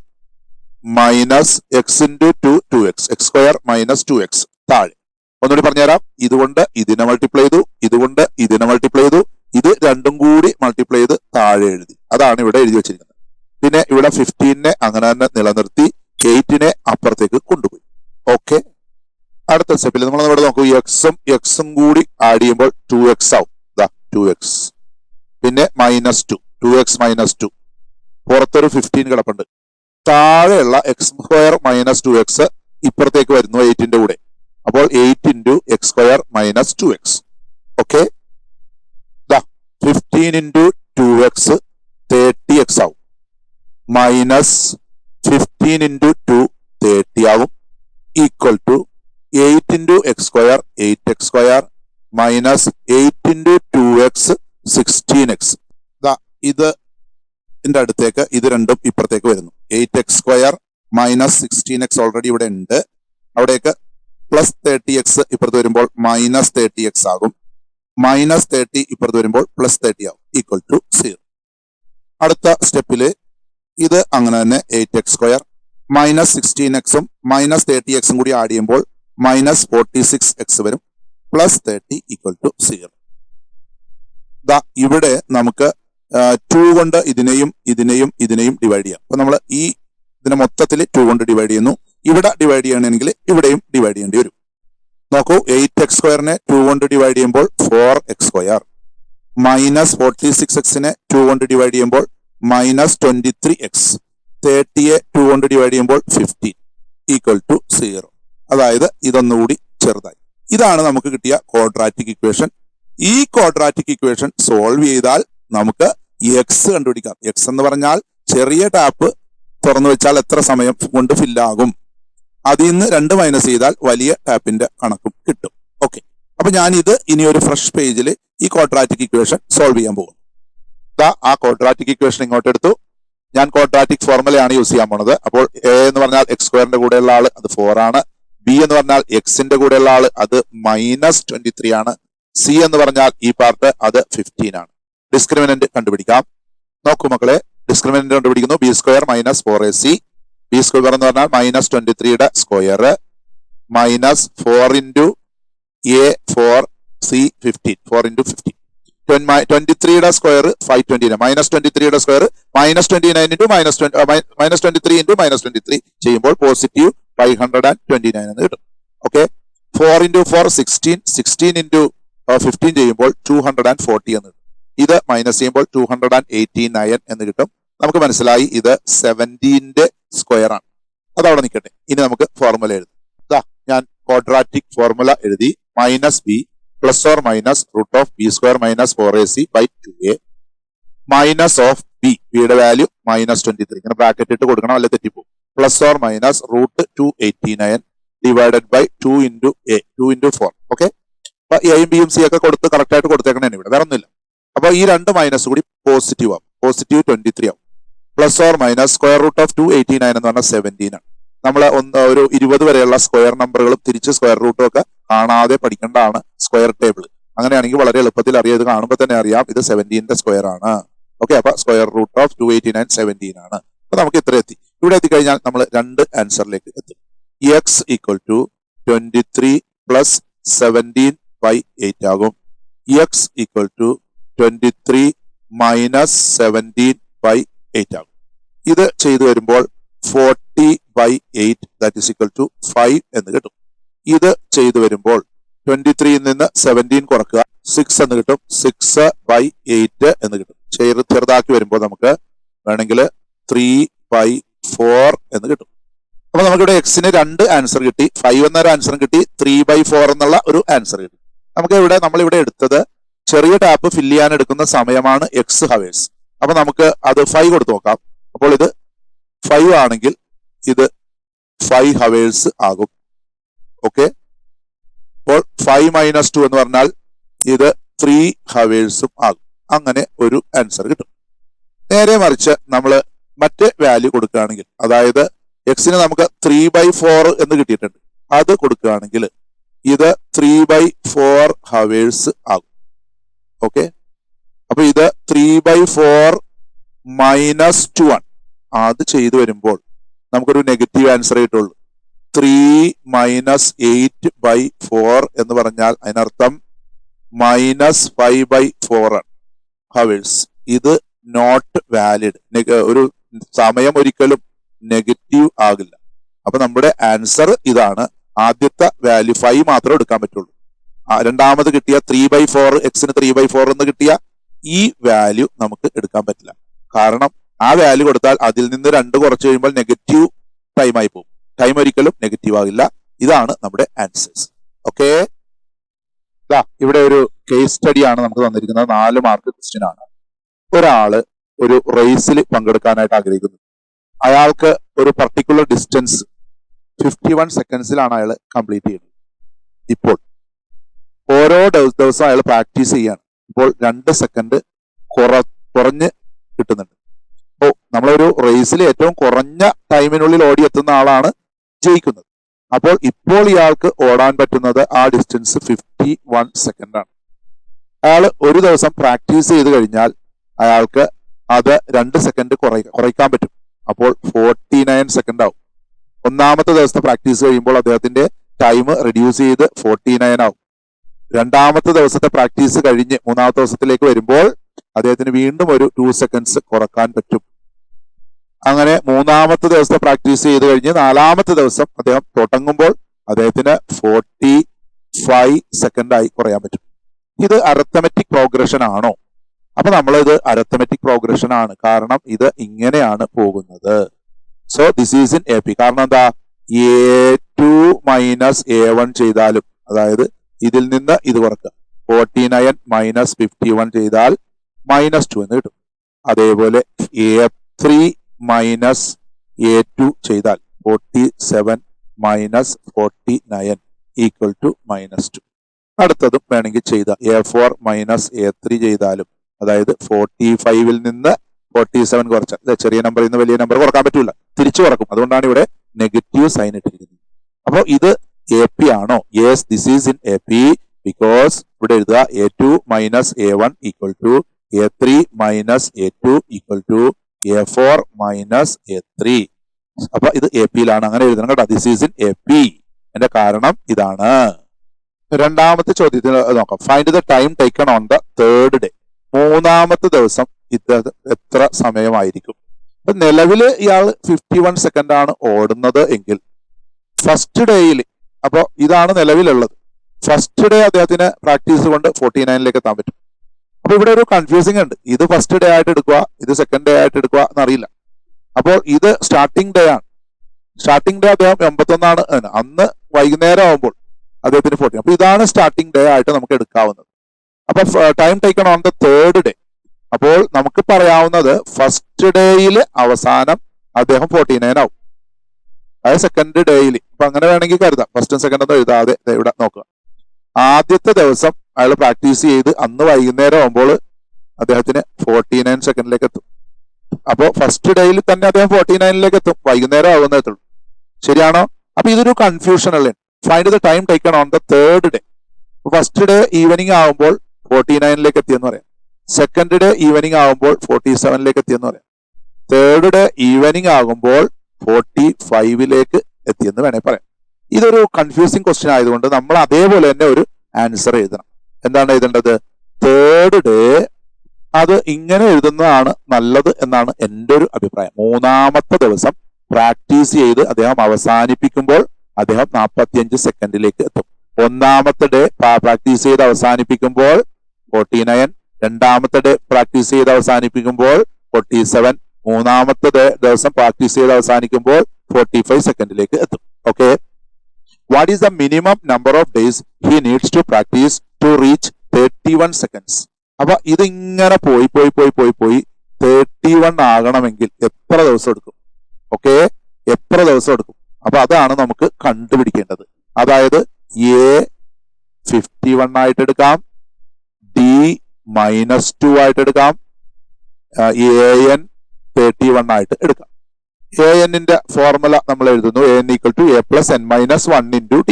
minus x into 2 2x, x² - 2x താഴെ. ഒന്നുകൂടി പറഞ്ഞുതരാം. ഇതുകൊണ്ട് ഇതിനെ മൾട്ടിപ്ലൈ ചെയ്തു, ഇതുകൊണ്ട് ഇതിനെ മൾട്ടിപ്ലൈ ചെയ്തു, ഇത് രണ്ടും കൂടി മൾട്ടിപ്ലൈ ചെയ്ത് താഴെ എഴുതി. അതാണ് ഇവിടെ എഴുതി വെച്ചിരിക്കുന്നത്. പിന്നെ ഇവിടെ 15നെ അങ്ങനെ തന്നെ നിലനിർത്തി 8നെ അപ്പുറത്തേക്ക് കൊണ്ടുപോയി. ഓക്കെ, അടുത്ത സ്റ്റെപ്പിൽ നമ്മൾ ഇവിടെ നോക്കൂ. എക്സും കൂടി ആഡ് ചെയ്യുമ്പോൾ 2x ആവും. 2x പിന്നെ -2, 2x -2. പുറത്തൊരു 15 കിടപ്പുണ്ട്. താഴെയുള്ള x² - 2x ഇപ്പുറത്തേക്ക് വരുന്നു 8ന്റെ കൂടെ. അപ്പോൾ 8 × x² - 2x. Okay, 15 × 2x 30x ആവും. -15 × 2 30 ആവും. Equal to 8 × x², 8x², -8 × 2x 16x. ഇത് ഇതിന്റെ അടുത്തേക്ക് ഇത് രണ്ടും ഇപ്പുറത്തേക്ക് വരുന്നു. 8x² - 16x ഓൾറെഡി ഇവിടെ ഉണ്ട്. അവിടേക്ക് +30x ഇപ്പുറത്ത് വരുമ്പോൾ -30x ആകും. -30 ഇപ്പുറത്ത് വരുമ്പോൾ +30 ആവും. Equal to 0. അടുത്ത സ്റ്റെപ്പില് ഇത് അങ്ങനെ തന്നെ 8x² -16x -30x കൂടി ആഡ് ചെയ്യുമ്പോൾ -46x വരും. +30 ഈക്വൽ ടു 0. ഇവിടെ നമുക്ക് 2 കൊണ്ട് ഇതിനെയും ഡിവൈഡ് ചെയ്യാം. അപ്പൊ നമ്മൾ ഇതിനെ മൊത്തത്തിൽ 2 കൊണ്ട് ഡിവൈഡ് ചെയ്യുന്നു. ഇവിടെ ഡിവൈഡ് ചെയ്യണമെങ്കിൽ ഇവിടെയും ഡിവൈഡ് ചെയ്യേണ്ടി വരും. നോക്കൂ, 8x² 2 കൊണ്ട് ഡിവൈഡ് ചെയ്യുമ്പോൾ 4x², -46xനെ 2 കൊണ്ട് ഡിവൈഡ് ചെയ്യുമ്പോൾ -23x, 30യെ 2 കൊണ്ട് ഡിവൈഡ് ചെയ്യുമ്പോൾ 15 ഈക്വൽ ടു 0. അതായത് ഇതൊന്നുകൂടി ചെറുതായി. ഇതാണ് നമുക്ക് കിട്ടിയ ക്വാഡ്രാറ്റിക് ഇക്വേഷൻ. ഈ ക്വാഡ്രാറ്റിക് ഇക്വേഷൻ സോൾവ് ചെയ്താൽ നമുക്ക് എക്സ് കണ്ടുപിടിക്കാം. എക്സ് എന്ന് പറഞ്ഞാൽ ചെറിയ ടാപ്പ് തുറന്നു വെച്ചാൽ എത്ര സമയം കൊണ്ട് ഫില്ലാകും, അതിൽ നിന്ന് 2 മൈനസ് ചെയ്താൽ വലിയ ടാപ്പിന്റെ കണക്കും കിട്ടും. ഓക്കെ, അപ്പൊ ഞാൻ ഇത് ഇനി ഒരു ഫ്രഷ് പേജിൽ ഈ ക്വാഡ്രാറ്റിക് ഇക്വേഷൻ സോൾവ് ചെയ്യാൻ പോകും. ആ ക്വാഡ്രാറ്റിക് ഇക്വേഷൻ ഇങ്ങോട്ട് എടുത്തു. ഞാൻ ക്വാഡ്രാറ്റിക് ഫോർമുലയാണ് യൂസ് ചെയ്യാൻ പോണത്. അപ്പോൾ എ എന്ന് പറഞ്ഞാൽ x² കൂടെയുള്ള ആള് അത് 4 ആണ്. ബി എന്ന് പറഞ്ഞാൽ എക്സിന്റെ കൂടെയുള്ള ആള് അത് -23 ആണ്. സി എന്ന് പറഞ്ഞാൽ ഈ പാർട്ട് അത് 15 ആണ്. ഡിസ്ക്രിമിനന്റ് കണ്ടുപിടിക്കാം. നോക്കൂ മക്കളെ, ഡിസ്ക്രിമിനന്റ് കണ്ടുപിടിക്കുന്നു. b² - 4ac. b² എന്ന് പറഞ്ഞാൽ -23യുടെ സ്ക്വയർ -4 × a 4c 15. 4 × 15. 23യുടെ സ്ക്വയർ 529. -23യുടെ സ്ക്വയർ -29 × -23 × -23 ചെയ്യുമ്പോൾ പോസിറ്റീവ് 529 എന്ന് കിട്ടും. ഓക്കെ, 4 × 4 16. 16 × 15 ചെയ്യുമ്പോൾ 240 എന്ന് കിട്ടും. ഇത് മൈനസ് ചെയ്യുമ്പോൾ 289 എന്ന് കിട്ടും. നമുക്ക് മനസ്സിലായി ഇത് 17ന്റെ സ്ക്വയർ ആണ്. അതവിടെ നിൽക്കട്ടെ. ഇനി നമുക്ക് ഫോർമുല എഴുതാം. ഞാൻ ക്വാഡ്രാറ്റിക് ഫോർമുല എഴുതി. -b +or - √b² - 4ac/2a minus of b, ബിയുടെ വാല്യൂ -23. ഇങ്ങനെ ബ്രാക്കറ്റ് ഇട്ട് കൊടുക്കണം, അല്ലെ തെറ്റിപ്പോകും. +or - √289 divided by 2 × a, 2 × 4. Okay, അപ്പൊ എയും ബിയും സി ഒക്കെ കൊടുത്ത് കറക്റ്റ് ആയിട്ട് കൊടുത്തേക്കണേ ഇവിടെ, വേറെ ഒന്നുമില്ല. അപ്പൊ ഈ 2 മൈനസ് കൂടി പോസിറ്റീവ് ആവും. പോസിറ്റീവ് 23 ആവും. +or - √289 എന്ന് പറഞ്ഞാൽ 17 ആണ്. നമ്മൾ ഒരു 20 വരെയുള്ള സ്ക്വയർ നമ്പറുകളും തിരിച്ച് സ്ക്വയർ റൂട്ടും ഒക്കെ കാണാതെ പഠിക്കേണ്ടതാണ് സ്ക്വയർ ടേബിൾ. അങ്ങനെയാണെങ്കിൽ വളരെ എളുപ്പത്തിൽ അറിയാം. ഇത് കാണുമ്പോൾ തന്നെ അറിയാം ഇത് 17ന്റെ സ്ക്വയർ ആണ്. ഓക്കെ, അപ്പൊ √289 17 ആണ്. അപ്പൊ നമുക്ക് ഇത്ര എത്തി. ഇവിടെ എത്തിക്കഴിഞ്ഞാൽ നമ്മൾ 2 ആൻസറിലേക്ക് എത്തും. എക്സ് ഈക്വൽ ടു 23 + 17/8 ആകും. എക്സ് ഈക്വൽ ടു 23 - 17/8 ആകും. ഇത് ചെയ്തു വരുമ്പോൾ 40/8 ദാറ്റ് ഈസ് ഈക്വൽ ടു 5 എന്ന് കിട്ടും. ഇത് ചെയ്തു വരുമ്പോൾ 23ൽ നിന്ന് 17 കുറക്കുക, 6 എന്ന് കിട്ടും. 6/8 എന്ന് കിട്ടും. ചെറുതാക്കി വരുമ്പോൾ നമുക്ക് വേണമെങ്കിൽ 3/4 എന്ന് കിട്ടും. അപ്പൊ നമുക്കിവിടെ എക്സിന് 2 ആൻസർ കിട്ടി. 5 എന്നൊരു ആൻസറും കിട്ടി, 3/4 എന്നുള്ള ഒരു ആൻസർ കിട്ടി. നമ്മളിവിടെ എടുത്തത് ചെറിയ ടാപ്പ് ഫില്ല് ചെയ്യാൻ എടുക്കുന്ന സമയമാണ് x ഹവേഴ്സ്. അപ്പൊ നമുക്ക് അത് 5 കൊടുത്ത് നോക്കാം. അപ്പോൾ ഇത് 5 ആണെങ്കിൽ ഇത് 5 ഹവേഴ്സ് ആകും. ഓക്കെ, അപ്പോൾ 5 - 2 എന്ന് പറഞ്ഞാൽ ഇത് 3 ഹവേഴ്സും ആകും. അങ്ങനെ ഒരു ആൻസർ കിട്ടും. നേരെ മറിച്ച് നമ്മൾ മറ്റേ വാല്യൂ കൊടുക്കുകയാണെങ്കിൽ, അതായത് എക്സിന് നമുക്ക് 3/4 എന്ന് കിട്ടിയിട്ടുണ്ട്, അത് കൊടുക്കുകയാണെങ്കിൽ ഇത് 3/4 ഹവേഴ്സ് ആകും. ഓക്കെ, അപ്പൊ ഇത് 3/4 - 2 ആണ്. അത് ചെയ്തു വരുമ്പോൾ നമുക്കൊരു നെഗറ്റീവ് ആൻസർ കിട്ടുള്ളൂ. 3-8/4 എന്ന് പറഞ്ഞാൽ അതിനർത്ഥം -5/4 ആണ് ഹവേഴ്സ്. ഇത് നോട്ട് വാലിഡ്. ഒരു സമയം ഒരിക്കലും നെഗറ്റീവ് ആകില്ല. അപ്പൊ നമ്മുടെ ആൻസർ ഇതാണ്. ആദ്യത്തെ വാല്യൂ 5 മാത്രമേ എടുക്കാൻ പറ്റുള്ളൂ. രണ്ടാമത് കിട്ടിയ 3/4, എക്സിന് 3/4 എന്ന് കിട്ടിയ ഈ വാല്യൂ നമുക്ക് എടുക്കാൻ പറ്റില്ല. കാരണം ആ വാല്യൂ കൊടുത്താൽ അതിൽ നിന്ന് 2 കുറച്ച് കഴിയുമ്പോൾ നെഗറ്റീവ് ടൈം ആയി പോകും. ടൈം ഒരിക്കലും നെഗറ്റീവ് ആകില്ല. ഇതാണ് നമ്മുടെ ആൻസേഴ്സ്. ഓക്കെ, ഇവിടെ ഒരു കേസ് സ്റ്റഡി ആണ് നമുക്ക് തന്നിരിക്കുന്നത്. 4 മാർക്ക് ക്വസ്റ്റ്യൻ ആണ്. ഒരാള് ഒരു റേസിൽ പങ്കെടുക്കാനായിട്ട് ആഗ്രഹിക്കുന്നു. അയാൾക്ക് ഒരു പർട്ടിക്കുലർ ഡിസ്റ്റൻസ് 51 സെക്കൻഡ്സിലാണ് അയാൾ കംപ്ലീറ്റ് ചെയ്യുന്നത്. ഇപ്പോൾ ഓരോ ദിവസം അയാൾ പ്രാക്ടീസ് ചെയ്യാണ്. ഇപ്പോൾ 2 സെക്കൻഡ് കുറഞ്ഞ് കിട്ടുന്നുണ്ട്. അപ്പോൾ നമ്മളൊരു റേസിൽ ഏറ്റവും കുറഞ്ഞ ടൈമിനുള്ളിൽ ഓടിയെത്തുന്ന ആളാണ് ജയിക്കുന്നത്. അപ്പോൾ ഇപ്പോൾ ഇയാൾക്ക് ഓടാൻ പറ്റുന്നത് ആ ഡിസ്റ്റൻസ് 51 സെക്കൻഡ് ആണ്. അയാൾ ഒരു ദിവസം പ്രാക്ടീസ് ചെയ്ത് കഴിഞ്ഞാൽ അയാൾക്ക് അത് 2 സെക്കൻഡ് കുറയ്ക്കാൻ പറ്റും. അപ്പോൾ 49 സെക്കൻഡ് ആവും. ഒന്നാമത്തെ ദിവസത്തെ പ്രാക്ടീസ് കഴിയുമ്പോൾ അദ്ദേഹത്തിന്റെ ടൈം റെഡ്യൂസ് ചെയ്ത് 49 ആവും. രണ്ടാമത്തെ ദിവസത്തെ പ്രാക്ടീസ് കഴിഞ്ഞ് മൂന്നാമത്തെ ദിവസത്തിലേക്ക് വരുമ്പോൾ അദ്ദേഹത്തിന് വീണ്ടും ഒരു 2 സെക്കൻഡ്സ് കുറക്കാൻ പറ്റും. അങ്ങനെ മൂന്നാമത്തെ ദിവസത്തെ പ്രാക്ടീസ് ചെയ്ത് കഴിഞ്ഞ് 4ാമത്തെ ദിവസം അദ്ദേഹം തുടങ്ങുമ്പോൾ അദ്ദേഹത്തിന് 45 സെക്കൻഡായി കുറയാൻ പറ്റും. ഇത് അരിത്തമെറ്റിക് പ്രോഗ്രഷൻ ആണോ? അപ്പൊ നമ്മളിത് അരിത്തമെറ്റിക് പ്രോഗ്രഷൻ ആണ്. കാരണം ഇത് ഇങ്ങനെയാണ് പോകുന്നത്. So this is in AP. കാരണം എന്താ, A2 - A1 ചെയ്താലും, അതായത് ഇതിൽ നിന്ന് ഇത് കുറക്കുക, 49 - 51 ചെയ്താൽ -2 എന്ന് കിട്ടും. അതേപോലെ A3 - A2 ചെയ്താൽ 47 - 49 = -2. അടുത്തതും വേണമെങ്കിൽ ചെയ്ത A4 - A3 ചെയ്താലും, അതായത് 45-ൽ നിന്ന് 47 കുറച്ചാൽ ചെറിയ നമ്പറിൽ നിന്ന് വലിയ നമ്പർ കുറക്കാൻ പറ്റൂല, തിരിച്ചു കുറക്കും. അതുകൊണ്ടാണ് ഇവിടെ നെഗറ്റീവ് സൈൻ ഇട്ടിരിക്കുന്നത്. അപ്പോൾ ഇത് AP ആണോ? Yes, this is in AP. Because ഇവിടെ എഴുതുക A2 - A1 = A3 - A2 = A4 - A3. അപ്പൊ ഇത് AP-യിലാണ്. അങ്ങനെ എഴുതണം കേട്ടോ. This is in AP. എന്റെ കാരണം ഇതാണ്. രണ്ടാമത്തെ ചോദ്യത്തിന് നോക്കാം. Find the time taken on the 3rd day. 3ാമത്തെ ദിവസം ഇത് എത്ര സമയമായിരിക്കും? അപ്പൊ നിലവിൽ ഇയാൾ 51 സെക്കൻഡ് ആണ് ഓടുന്നത് എങ്കിൽ ഫസ്റ്റ് ഡേയിൽ, അപ്പൊ ഇതാണ് നിലവിലുള്ളത്. ഫസ്റ്റ് ഡേ അദ്ദേഹത്തിന് പ്രാക്ടീസ് കൊണ്ട് 49-ലേക്ക് എത്താൻ പറ്റും. അപ്പൊ ഇവിടെ ഒരു കൺഫ്യൂസിംഗ് ഉണ്ട്. ഇത് ഫസ്റ്റ് ഡേ ആയിട്ട് എടുക്കുക, ഇത് സെക്കൻഡ് ഡേ ആയിട്ട് എടുക്കുക എന്നറിയില്ല. അപ്പോൾ ഇത് സ്റ്റാർട്ടിംഗ് ഡേ ആണ്. സ്റ്റാർട്ടിംഗ് ഡേ അദ്ദേഹം 81 ആണ്. അന്ന് വൈകുന്നേരം ആവുമ്പോൾ അദ്ദേഹത്തിന് 40. അപ്പൊ ഇതാണ് സ്റ്റാർട്ടിംഗ് ഡേ ആയിട്ട് നമുക്ക് എടുക്കാവുന്നത്. അപ്പൊ time taken on the 3rd day. അപ്പോൾ നമുക്ക് പറയാവുന്നത് ഫസ്റ്റ് ഡേയിൽ അവസാനം അദ്ദേഹം 49 ആവും. അതായത് സെക്കൻഡ് ഡേയിൽ. അപ്പൊ അങ്ങനെ വേണമെങ്കിൽ കരുതാം. ഫസ്റ്റും സെക്കൻഡ് ഒന്നും എഴുതാതെ ഇവിടെ നോക്കുക. ആദ്യത്തെ ദിവസം അയാൾ പ്രാക്ടീസ് ചെയ്ത് അന്ന് വൈകുന്നേരം ആവുമ്പോൾ അദ്ദേഹത്തിന് 49 സെക്കൻഡിലേക്ക് എത്തും. അപ്പോൾ ഫസ്റ്റ് ഡേയിൽ തന്നെ അദ്ദേഹം 49-ലേക്ക് എത്തും. വൈകുന്നേരം ആവുന്നേത്തുള്ളൂ. ശരിയാണോ? അപ്പൊ ഇതൊരു കൺഫ്യൂഷൻ അല്ലേ. Find the time taken on the 3rd day. First day evening ആവുമ്പോൾ 49-ലേക്ക് എത്തിയെന്ന് പറയാം. സെക്കൻഡ് ഡേ ഈവനിങ് ആകുമ്പോൾ 47-ലേക്ക് എത്തിയെന്ന് പറയാം. 3rd ഡേ ഈവനിങ് ആകുമ്പോൾ 45-ലേക്ക് എത്തിയെന്ന് വേണേൽ പറയാം. ഇതൊരു കൺഫ്യൂസിങ് ക്വസ്റ്റ്യൻ ആയതുകൊണ്ട് നമ്മൾ അതേപോലെ തന്നെ ഒരു ആൻസർ എഴുതണം. എന്താണ് എഴുതേണ്ടത്? 3rd ഡേ അത് ഇങ്ങനെ എഴുതുന്നതാണ് നല്ലത് എന്നാണ് എൻ്റെ ഒരു അഭിപ്രായം. 3ാമത്തെ ദിവസം പ്രാക്ടീസ് ചെയ്ത് അദ്ദേഹം അവസാനിപ്പിക്കുമ്പോൾ അദ്ദേഹം 45 സെക്കൻഡിലേക്ക് എത്തും. 1ാമത്തെ ഡേ പ്രാക്ടീസ് ചെയ്ത് അവസാനിപ്പിക്കുമ്പോൾ 49, 2ാമത്തെ ഡേ പ്രാക്ടീസ് ചെയ്ത് അവസാനിപ്പിക്കുമ്പോൾ 47, 3ാമത്തെ ദിവസം പ്രാക്ടീസ് ചെയ്ത് അവസാനിക്കുമ്പോൾ 45 സെക്കൻഡിലേക്ക് എത്തും. Okay, what is the minimum number of days he needs to practise to reach 31 seconds? അപ്പൊ ഇതിങ്ങനെ പോയി 31 ആകണമെങ്കിൽ എത്ര ദിവസം എടുക്കും? ഓക്കെ, എത്ര ദിവസം എടുക്കും? അപ്പൊ അതാണ് നമുക്ക് കണ്ടുപിടിക്കേണ്ടത്. അതായത് A 51 ആയിട്ട് എടുക്കാം, D -2 ആയിട്ട് എടുക്കാം, AN 31 ആയിട്ട് എടുക്കാം. AN-ന്റെ ഫോർമുല നമ്മൾ എഴുതുന്നു. AN = A + n - 1 × D.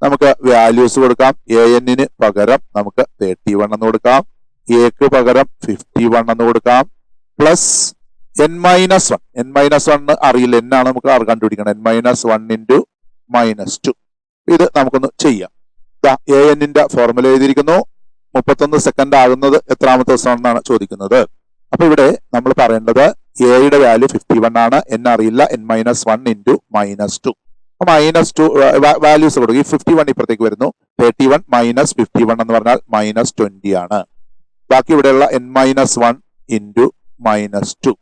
നമുക്ക് വാല്യൂസ് കൊടുക്കാം. AN-ന് പകരം നമുക്ക് 31 എന്ന് കൊടുക്കാം, Aക്ക് പകരം 51 എന്ന് കൊടുക്കാം, പ്ലസ് n - 1. n - 1 അറിയില്ല, n ആണ് നമുക്ക് കണ്ടുപിടിക്കണം. n - 1 × -2. ഇത് നമുക്കൊന്ന് ചെയ്യാം. an-ന്റെ ഫോർമുല എഴുതിയിരിക്കുന്നു. 31 സെക്കൻഡ് ആകുന്നത് എത്രാമത്തെ ദിവസമാണെന്നാണ് ചോദിക്കുന്നത്. അപ്പൊ ഇവിടെ നമ്മൾ പറയേണ്ടത് എയുടെ വാല്യൂ 51 ആണ്. n അറിയില്ല. n-1 into -2. -2 വാല്യൂസ് കൊടുക്കും. ഈ 51 ഇപ്പുറത്തേക്ക് വരുന്നു. 31 - 51 എന്ന് പറഞ്ഞാൽ -20 ആണ്. ബാക്കി ഇവിടെയുള്ള n-1 ഇൻറ്റു -2.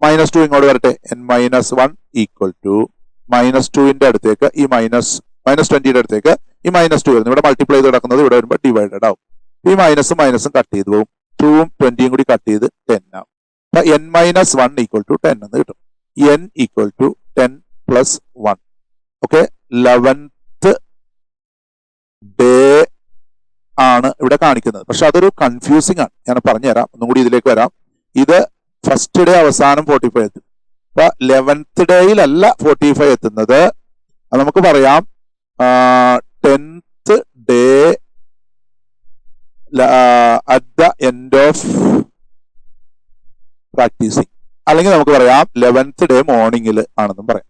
-2 ഇങ്ങോട്ട് വരട്ടെ. n-1 ഈക്വൽ ടു -2ന്റെ അടുത്തേക്ക് ഈ -20യുടെ അടുത്തേക്ക് ഈ -2 വരുന്നു. ഇവിടെ മൾട്ടിപ്ലൈ ചെയ്ത് കിടക്കുന്നത് ഇവിടെ വരുമ്പോൾ ഡിവൈഡഡ് ആവും. ഈ മൈനസും കട്ട് ചെയ്ത് പോകും. 2ഉം 20യും കൂടി കട്ട് ചെയ്ത് 10 ആവും. അപ്പൊ n-1 ഈക്വൽ ടു 10 എന്ന് കിട്ടും. n equal to 10 + 1. Okay, 11th day ആണ് ഇവിടെ കാണിക്കുന്നത്. പക്ഷെ അതൊരു കൺഫ്യൂസിംഗ് ആണ്. ഞാൻ പറഞ്ഞുതരാം. ഒന്നും കൂടി ഇതിലേക്ക് വരാം. ഇത് ഫസ്റ്റ് ഡേ അവസാനം 45 എത്തും. അപ്പൊ 11th ഡേയിലല്ല 45 എത്തുന്നത്. അത് നമുക്ക് പറയാം 10th day at the end of practising, അല്ലെങ്കിൽ നമുക്ക് പറയാം 11th ഡേ മോർണിംഗിൽ ആണെന്നും പറയാം.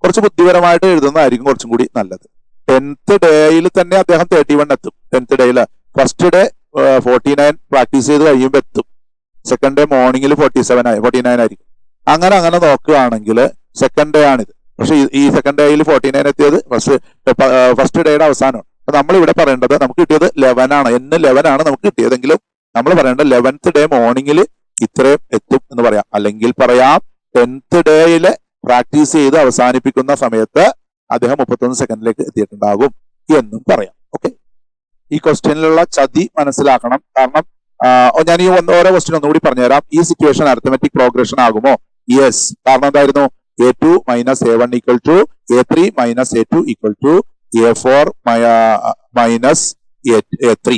കുറച്ച് ബുദ്ധിപരമായിട്ട് എഴുതുന്നതായിരിക്കും കുറച്ചും കൂടി നല്ലത്. 10th ഡേയിൽ തന്നെ അദ്ദേഹം 31 എത്തും. 10th ഡേയിൽ ഫസ്റ്റ് ഡേ 49 പ്രാക്ടീസ് ചെയ്ത് കഴിയുമ്പോൾ എത്തും. സെക്കൻഡ് ഡേ മോർണിംഗിൽ 49 ആയിരിക്കും. അങ്ങനെ നോക്കുകയാണെങ്കിൽ സെക്കൻഡ് ഡേ ആണിത്. പക്ഷെ ഈ സെക്കൻഡ് ഡേയിൽ 49 എത്തിയത് ഫസ്റ്റ് ഡേയുടെ അവസാനമാണ്. അപ്പൊ നമ്മൾ ഇവിടെ പറയേണ്ടത് നമുക്ക് കിട്ടിയത് 11 ആണ്. n11 ആണ് നമുക്ക് കിട്ടിയതെങ്കിലും നമ്മൾ പറയേണ്ടത് 11th ഡേ മോർണിംഗിൽ ഇത്രയും എത്തും എന്ന് പറയാം. അല്ലെങ്കിൽ പറയാം 10th ഡേയിലെ പ്രാക്ടീസ് ചെയ്ത് അവസാനിപ്പിക്കുന്ന സമയത്ത് അദ്ദേഹം 31 സെക്കൻഡിലേക്ക് എത്തിയിട്ടുണ്ടാകും എന്നും പറയാം. ഓക്കെ, ഈ ക്വസ്റ്റ്യനിലുള്ള ചതി മനസ്സിലാക്കണം. കാരണം ഞാൻ ഈ ഓരോ ക്വസ്റ്റ്യൻ ഒന്നുകൂടി പറഞ്ഞുതരാം. ഈ സിറ്റുവേഷൻ അരിത്തമെറ്റിക് പ്രോഗ്രഷൻ ആകുമോ? യെസ്. കാരണം എന്തായിരുന്നു? a2 - a1 equal to a3 - a2 equal to a4 - a3.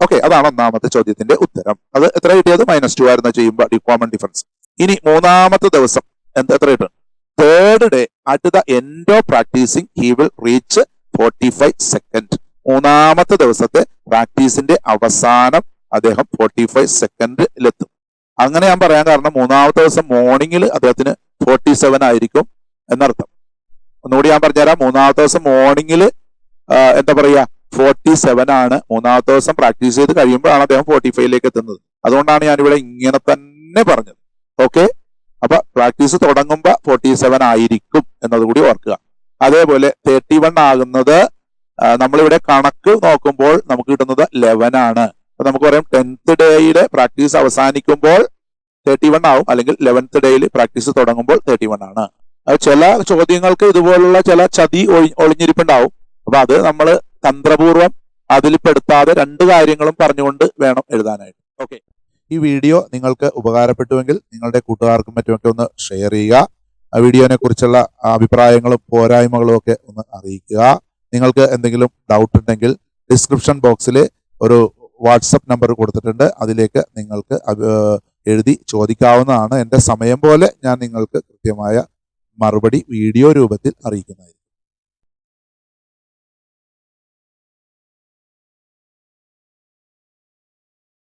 Okay, അതാണ് ഒന്നാമത്തെ ചോദ്യത്തിന്റെ ഉത്തരം. അത് എത്ര കിട്ടിയത്? -2 ആയിരുന്നു ചെയ്യുമ്പോൾ കോമൺ ഡിഫറൻസ്. ഇനി മൂന്നാമത്തെ ദിവസം എത്ര കിട്ടും? Third day at the end of practising he will reach 45 second. മൂന്നാമത്തെ ദിവസത്തെ പ്രാക്ടീസിന്റെ അവസാനം അദ്ദേഹം 45 സെക്കൻഡിലെത്തും. അങ്ങനെ ഞാൻ പറയാൻ കാരണം മൂന്നാമത്തെ ദിവസം മോർണിംഗിൽ അദ്ദേഹത്തിന് 47 ആയിരിക്കും എന്നർത്ഥം. ഒന്നുകൂടി ഞാൻ പറഞ്ഞുതരാം. മൂന്നാമത്തെ ദിവസം മോർണിംഗിൽ എന്താ പറയുക 47 ആണ്. മൂന്നാമത്തെ ദിവസം പ്രാക്ടീസ് ചെയ്ത് കഴിയുമ്പോഴാണ് അദ്ദേഹം 45ലേക്ക് എത്തുന്നത്. അതുകൊണ്ടാണ് ഞാനിവിടെ ഇങ്ങനെ തന്നെ പറഞ്ഞത്. ഓക്കെ, അപ്പൊ പ്രാക്ടീസ് തുടങ്ങുമ്പോൾ 47 ആയിരിക്കും എന്നതുകൂടി ഓർക്കുക. അതേപോലെ 31 ആകുന്നത് നമ്മളിവിടെ കണക്ക് നോക്കുമ്പോൾ നമുക്ക് കിട്ടുന്നത് 11 ആണ്. അപ്പൊ നമുക്ക് പറയാം 10th ഡേയിലെ പ്രാക്ടീസ് അവസാനിക്കുമ്പോൾ 31 ആവും, അല്ലെങ്കിൽ 11th ഡേയിൽ പ്രാക്ടീസ് തുടങ്ങുമ്പോൾ 31 ആണ്. ചില ചോദ്യങ്ങൾക്ക് ഇതുപോലുള്ള ചില ചതി ഒളിഞ്ഞിരിപ്പുണ്ടാവും. അപ്പൊ അത് നമ്മൾ തന്ത്രപൂർവ്വം അതിൽ പെടുത്താതെ രണ്ട് കാര്യങ്ങളും പറഞ്ഞുകൊണ്ട് വേണം എഴുതാനായിട്ട്. ഓക്കെ, ഈ വീഡിയോ നിങ്ങൾക്ക് ഉപകാരപ്പെട്ടുവെങ്കിൽ നിങ്ങളുടെ കൂട്ടുകാർക്കും മറ്റുമൊക്കെ ഒന്ന് ഷെയർ ചെയ്യുക. ആ വീഡിയോനെ കുറിച്ചുള്ള അഭിപ്രായങ്ങളും പോരായ്മകളും ഒക്കെ ഒന്ന് അറിയിക്കുക. നിങ്ങൾക്ക് എന്തെങ്കിലും ഡൗട്ട് ഉണ്ടെങ്കിൽ ഡിസ്ക്രിപ്ഷൻ ബോക്സിൽ ഒരു വാട്സപ്പ് നമ്പർ കൊടുത്തിട്ടുണ്ട്. അതിലേക്ക് നിങ്ങൾക്ക് എഴുതി ചോദിക്കാവുന്നതാണ്. എൻ്റെ സമയം പോലെ ഞാൻ നിങ്ങൾക്ക് കൃത്യമായ മറുപടി വീഡിയോ രൂപത്തിൽ അറിയിക്കുന്നതായിരിക്കും.